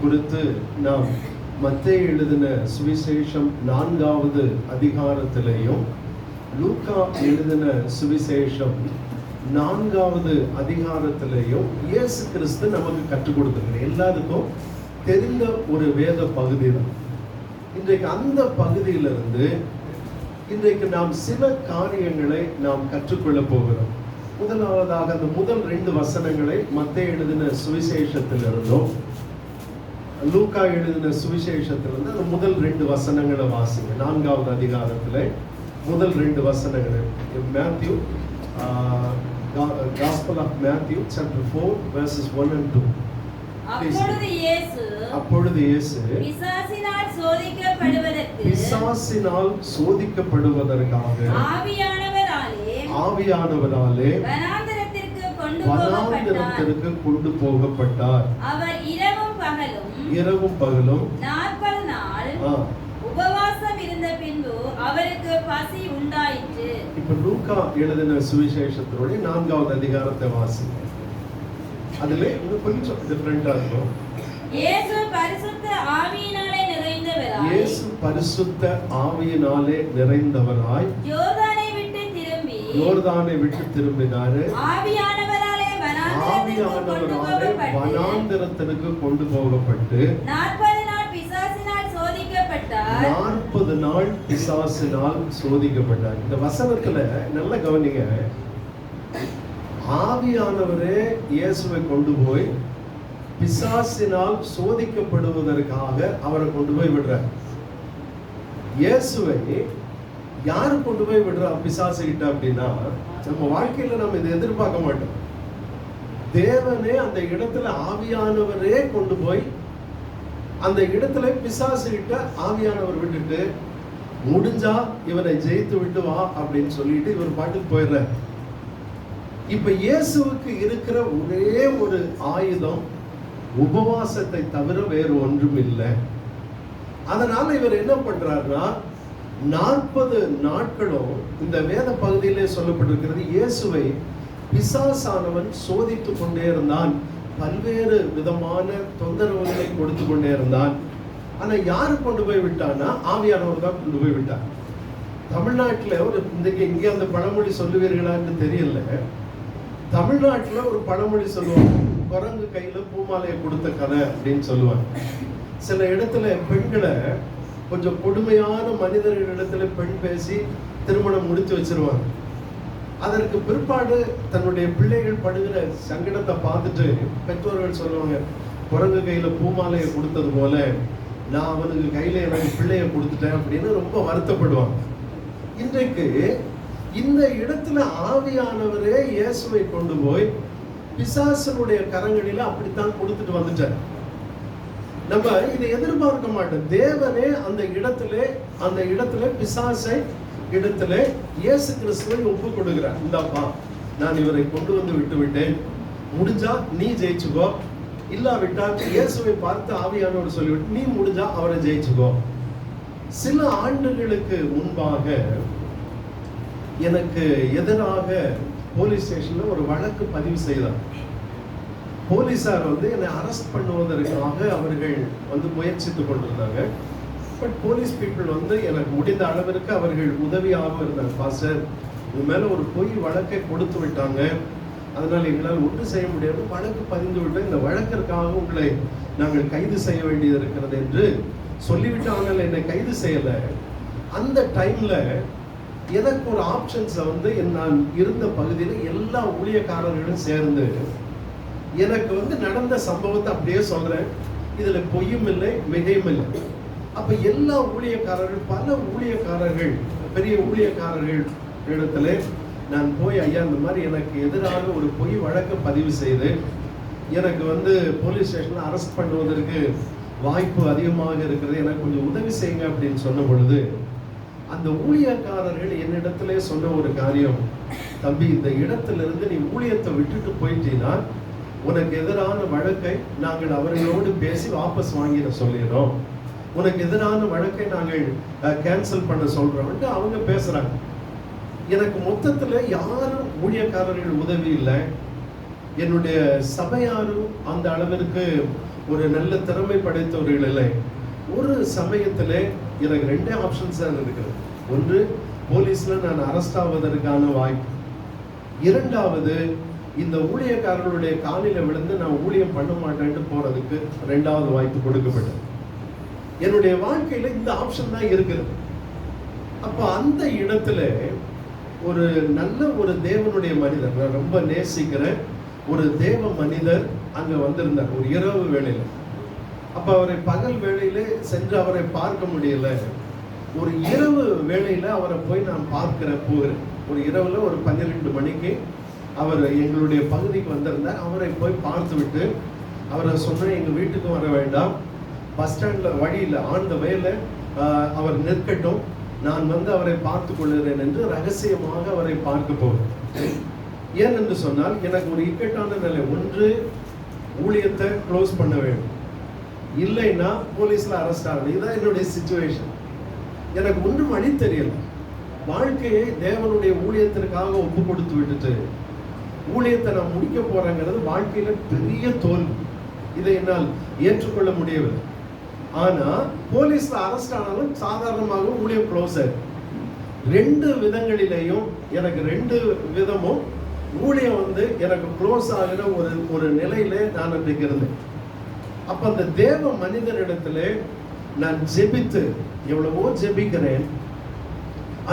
குறித்து நாம் மத்தேயு எழுதின சுவிசேஷம் 4வது அதிகாரத்திலேயும் லூக்கா எழுதின சுவிசேஷம் 4வது அதிகாரத்திலேயும் இயேசு கிறிஸ்து நமக்கு கற்றுக் கொடுத்திருக்கிறார். எல்லாருக்கும் தெரிந்த ஒரு வேத பகுதி தான். இன்றைக்கு அந்த பகுதியிலிருந்து இன்றைக்கு நாம் சில காரியங்களை நாம் கற்றுக்கொள்ள போகிறோம். முதலாவதாக அந்த முதல் 2 வசனங்களை மத்தேயு எழுதின சுவிசேஷத்திலிருந்தும் லூக்கா எழுதின சுவிசேஷத்திலிருந்து அந்த முதல் 2 வசனங்களை வாசிங்க. 4வது அதிகாரத்தில் முதல் 2 வசனங்களை. Matthew, Gospel of Matthew chapter 4 verses 1 and 2. அப்பொழுது இயேசு பிசாசினால் சோதிக்கப்படுவதற்காக ஆவியானவராலே வனாந்திரத்திற்கு கொண்டு போகப்பட்டார். அவர் இரவும் பகலும் 40 நாள் உபவாசம் இருந்த பின்பு அவருக்கு பசி உண்டாயிற்று. இப்ப லூக்கா எழுதின சுவிசேஷத்தினுடைய 4வது அதிகாரத்தை வாசிங்க. அதுல இன்னும் கொஞ்சம் டிஃபரெண்டா இருக்கும். இயேசு பரிசுத்த ஆவியினாலே நிறைந்தவராய் யோர்தானை விட்டு திரும்பினார். ஆவியானவராலே வனாந்திரத்திற்கு கொண்டு போகப்பட்டு 40 நாள் பிசாசினால் சோதிக்கப்பட்டார். 40 நாள் பிசாசினால் சோதிக்கப்பட்டார். இந்த வசனத்துல நல்ல கவனிங்க. ஆவியானவரே இயேசுவை கொண்டு போய் பிசாசினால் சோதிக்கப்படுவதற்காக அவரை கொண்டு போய் விடுறார். இயேசுவை யாரு கொண்டு போய் விடுறா பிசாசு கிட்ட அப்படின்னா, நம்ம வாழ்க்கையில நம்ம இதை எதிர்பார்க்க மாட்டோம். தேவனே அந்த இடத்துல ஆவியானவரே கொண்டு போய் அந்த இடத்துல பிசாசு கிட்ட ஆவியானவர் விட்டுட்டு, முடிஞ்சா இவனை ஜெயித்து விட்டு வா அப்படின்னு சொல்லிட்டு இவர் பாட்டுக்கு போயிடுறார். இப்ப இயேசுவுக்கு இருக்கிற ஒரே ஒரு ஆயுதம் உபவாசத்தை தவிர வேறு ஒன்றும் இல்லை. அதனால இவர் என்ன பண்றாருன்னா, 40 நாட்களும் இந்த வேத பகுதியிலே சொல்லப்பட்டிருக்கிறது, இயேசுவை பிசாசானவன் சோதித்து கொண்டே இருந்தான். பல்வேறு விதமான தொந்தரவுகளை கொடுத்து கொண்டே இருந்தான். ஆனா யாரு கொண்டு போய் விட்டான்னா, ஆவியானவர் தான் கொண்டு போய் விட்டார். தமிழ்நாட்டுல ஒரு இங்கே அந்த பழமொழி சொல்லுவீர்களான்னு தெரியல. தமிழ்நாட்டுல ஒரு பழமொழி சொல்லுவாங்க, குரங்கு கையில பூமாலையை கொடுத்த கதை அப்படின்னு சொல்லுவாங்க. சில இடத்துல பெண்களை கொஞ்சம் கொடுமையான மனிதர்களிடத்துல பெண் பேசி திருமணம் முடித்து வச்சிருவாங்க. அதற்கு பிற்பாடு தன்னுடைய பிள்ளைகள் படுகிற சங்கடத்தை பார்த்துட்டு பெற்றோர்கள் சொல்லுவாங்க, குரங்கு கையில பூமாலையை கொடுத்தது போல நான் அவனுக்கு கையில எனக்கு பிள்ளைய கொடுத்துட்டேன் அப்படின்னு ரொம்ப வருத்தப்படுவாங்க. இன்றைக்கு இந்த இடத்துல ஆவியானவரே இயேசுவை கொண்டு போய் பிசாசனுடைய கரங்களில அப்படித்தான் கொடுத்துட்டு வந்துட்டார். நம்ம இதை எதிர்பார்க்க மாட்டோம். தேவனே அந்த இடத்துல பிசாசை இடத்துல இயேசு கிறிஸ்துவை ஒப்பு கொடுக்கிறார். இந்தாப்பா, நான் இவரை கொண்டு வந்து விட்டு விட்டேன், முடிஞ்சா நீ ஜெயிச்சுக்கோ, இல்லாவிட்டால் இயேசுவை பார்த்து ஆவியானவர் சொல்லிவிட்டு நீ முடிஞ்சா அவரை ஜெயிச்சுக்கோ. சில ஆண்டுகளுக்கு முன்பாக எனக்கு எதிராக போலீஸ் ஸ்டேஷன்ல ஒரு வழக்கு பதிவு செய்தார். போலீசார் என்னை அரெஸ்ட் பண்ணுவதற்காக அவர்கள் முயற்சித்துக் கொண்டிருந்தாங்க. பட் போலீஸ் பீப்புள் எனக்கு முடிந்த அளவிற்கு அவர்கள் உதவியாக இருந்தாங்க. பாஸ்டர், இது மேல ஒரு பொய் வழக்கை கொடுத்து விட்டாங்க, அதனால எங்களால் ஒன்றும் செய்ய முடியாது, வழக்கு பதிந்து விட்டு இந்த வழக்கிற்காக உங்களை நாங்கள் கைது செய்ய வேண்டியது இருக்கிறது என்று சொல்லிவிட்டு, ஆனால் என்னை கைது செய்யல. அந்த டைம்ல எனக்கு ஒரு ஆப்ஷன்ஸ் நான் இருந்த பகுதியில் எல்லா ஊழியக்காரர்களும் சேர்ந்து எனக்கு நடந்த சம்பவத்தை அப்படியே சொல்றேன். இதுல பொய்யும் இல்லை மிகையும் இல்லை. அப்ப எல்லா ஊழியக்காரர்கள், பல ஊழியக்காரர்கள், பெரிய ஊழியக்காரர்கள் இடத்துல நான் போய், ஐயா இந்த மாதிரி எனக்கு எதிராக ஒரு பொய் வழக்கு பதிவு செய்து எனக்கு போலீஸ் ஸ்டேஷன்ல அரெஸ்ட் பண்ணுவதற்கு வாய்ப்பு அதிகமாக இருக்கிறது, எனக்கு கொஞ்சம் உதவி செய்யுங்க அப்படின்னு சொன்ன பொழுது, அந்த ஊழியக்காரர்கள் என்னிடத்திலே சொன்ன ஒரு காரியம், தம்பி, இந்த இடத்திலிருந்து நீ ஊழியத்தை விட்டுட்டு போயிட்டீன்னா உனக்கு எதிரான வழக்கை நாங்கள் அவர்களோடு பேசி வாபஸ் வாங்கிட சொல்லிடுறோம், உனக்கு எதிரான வழக்கை நாங்கள் கேன்சல் பண்ண சொல்றோம்ட்டு அவங்க பேசுறாங்க. எனக்கு மொத்தத்துல யாரும் ஊழியக்காரர்கள் உதவி இல்லை, என்னுடைய சபையாரும் அந்த அளவிற்கு ஒரு நல்ல திறமை படைத்தவர்கள் இல்லை. ஒரு சமயத்திலே எனக்கு ரெண்டே ஆப்ஷன்ஸ் தான் இருக்கிறது. ஒன்று, போலீஸ்ல நான் அரெஸ்ட் ஆவதற்கான வாய்ப்பு. இரண்டாவது, இந்த ஊழியக்காரர்களுடைய காலில விழுந்து நான் ஊழியம் பண்ண மாட்டேன்ட்டு போறதுக்கு ரெண்டாவது வாய்ப்பு கொடுக்கப்பட்டது. என்னுடைய வாழ்க்கையில இந்த ஆப்ஷன் தான் இருக்குது. அப்ப அந்த இடத்துல ஒரு நல்ல ஒரு தேவனுடைய மனிதர், நான் ரொம்ப நேசிக்கிறேன் ஒரு தேவ மனிதர் அங்க வந்திருந்தார் ஒரு இரவு வேளையில. அப்ப அவரை பகல் வேளையிலே சென்று அவரை பார்க்க முடியல. ஒரு இரவு வேளையில அவரை போய் நான் போகிறேன். ஒரு இரவுல ஒரு 12 மணிக்கு அவர் எங்களுடைய பகுதிக்கு வந்திருந்தார். அவரை போய் பார்த்து விட்டு அவரை சொன்னேன், எங்க வீட்டுக்கு வர வேண்டாம், பஸ் ஸ்டாண்ட்ல வழியில் ஆண்ட வேலை அவர் நிற்கட்டும், நான் வந்து அவரை பார்த்து கொள்கிறேன் என்று ரகசியமாக அவரை பார்க்க போகிறேன். ஏன் என்று சொன்னால் எனக்கு ஒரு இக்கட்டான நிலை. ஒன்று, ஊழியத்தை க்ளோஸ் பண்ண வேண்டும், இல்லைன்னா போலீஸ்ல அரெஸ்ட் ஆகணும். இதுதான் என்னுடைய சிச்சுவேஷன். எனக்கு ஒன்றும் வழி தெரியல. வாழ்க்கையை தேவனுடைய ஊழியத்திற்காக ஒப்பு கொடுத்து விட்டுட்டு ஊழியத்தை நான் முடிக்க போறேங்கிறது வாழ்க்கையில பெரிய தோல்வி. இதை என்னால் ஏற்றுக்கொள்ள முடியவில்லை. ஆனா போலீஸ்ல அரெஸ்ட் ஆனாலும் சாதாரணமாக ஊழியம் க்ளோஸ் ஆயிடும். ரெண்டு விதங்களிலேயும் எனக்கு ரெண்டு விதமும் ஊழியம் வந்து எனக்கு க்ளோஸ் ஆகிற ஒரு நிலையில நான் அன்றைக்கு இருந்தேன். அப்ப அந்த தேவ மனிதனிடத்துல நான் ஜெபித்து எவ்வளவோ ஜெபிக்கிறேன்.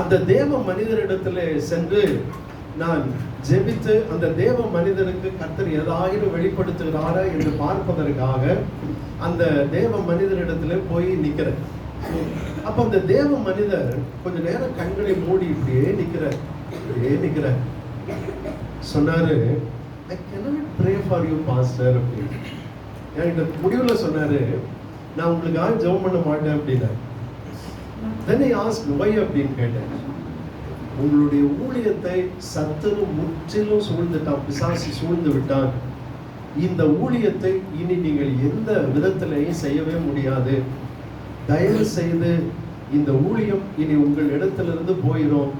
அந்த தேவ மனிதனிடத்துல சென்று நான் ஜெபித்து அந்த தேவ மனிதனுக்கு கர்த்தர் ஏதாவது வெளிப்படுத்துகிறாரா என்று பார்ப்பதற்காக அந்த தேவ மனிதனிடத்துல போய் நிக்கிறேன். அப்ப அந்த தேவ மனிதர் கொஞ்ச நேரம் கண்களை மூடி இப்படியே நிக்கிறார். சொன்னாரு, I cannot pray for you pastor அப்படின்னு. என்கிட்ட முடிவுல சொன்னாரு, நான் உங்களுக்காக ஜெபம் பண்ண மாட்டேன் அப்படின்னா. Then I asked why அப்படின்னு கேட்டேன். உங்களுடைய ஊழியத்தை சத்துரு முற்றிலும் சூழ்ந்துட்டான், பிசாசு சூழ்ந்து விட்டான். இந்த ஊழியத்தை இனி நீங்கள் எந்த விதத்திலையும் செய்யவே முடியாது. தயவு செய்து இந்த ஊழியம் இனி உங்கள் இடத்திலிருந்து போயிடும்.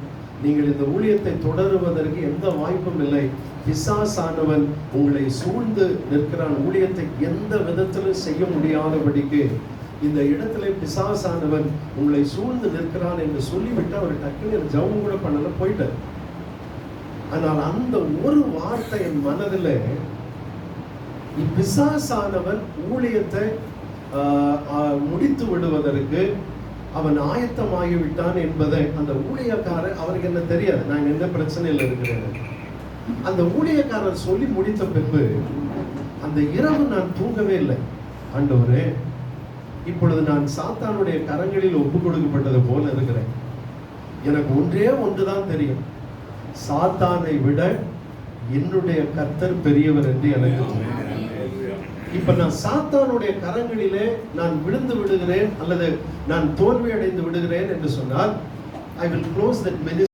நீங்கள் இந்த ஊழியத்தை தொடருவதற்கு எந்த வாய்ப்பும் இல்லை. பிசாசானவன் உங்களை சூழ்ந்து நிற்கிறான். ஊழியத்தை எந்த விதத்திலும் செய்ய முடியாதபடிக்கு இந்த இடத்துல பிசாசானவன் உங்களை சூழ்ந்து நிற்கிறான் என்று சொல்லிவிட்டு அவர் டக்குனு ஜெபம் கூட பண்ணல, போயிட்டார். ஆனால் அந்த ஒரு வார்த்தை என் மனதில், பிசாசானவன் ஊழியத்தை முடித்து விடுவதற்கு அவன் ஆயத்தமாகிவிட்டான் என்பதை அந்த ஊழியக்காரர், அவருக்கு என்ன தெரியாது நான் என்ன பிரச்சனையில் இருக்கிறேன். அந்த ஊழியக்காரர் சொல்லி முடித்த பின்பு அந்த இரவு நான் தூங்கவே இல்லை. ஆண்டவரே, இப்பொழுது நான் சாத்தானுடைய கரங்களில் ஒப்பு கொடுக்கப்பட்டது போல இருக்கிறேன். எனக்கு ஒன்றுதான் தெரியும், சாத்தானை விட என்னுடைய கர்த்தர் பெரியவர் என்று எனக்கு தெரியும். இப்ப நான் சாத்தானுடைய கரங்களிலே நான் விழுந்து விடுகிறேன் அல்லது நான் தோல்வி அடைந்து விடுகிறேன் என்று சொன்னால், I will close that ministry.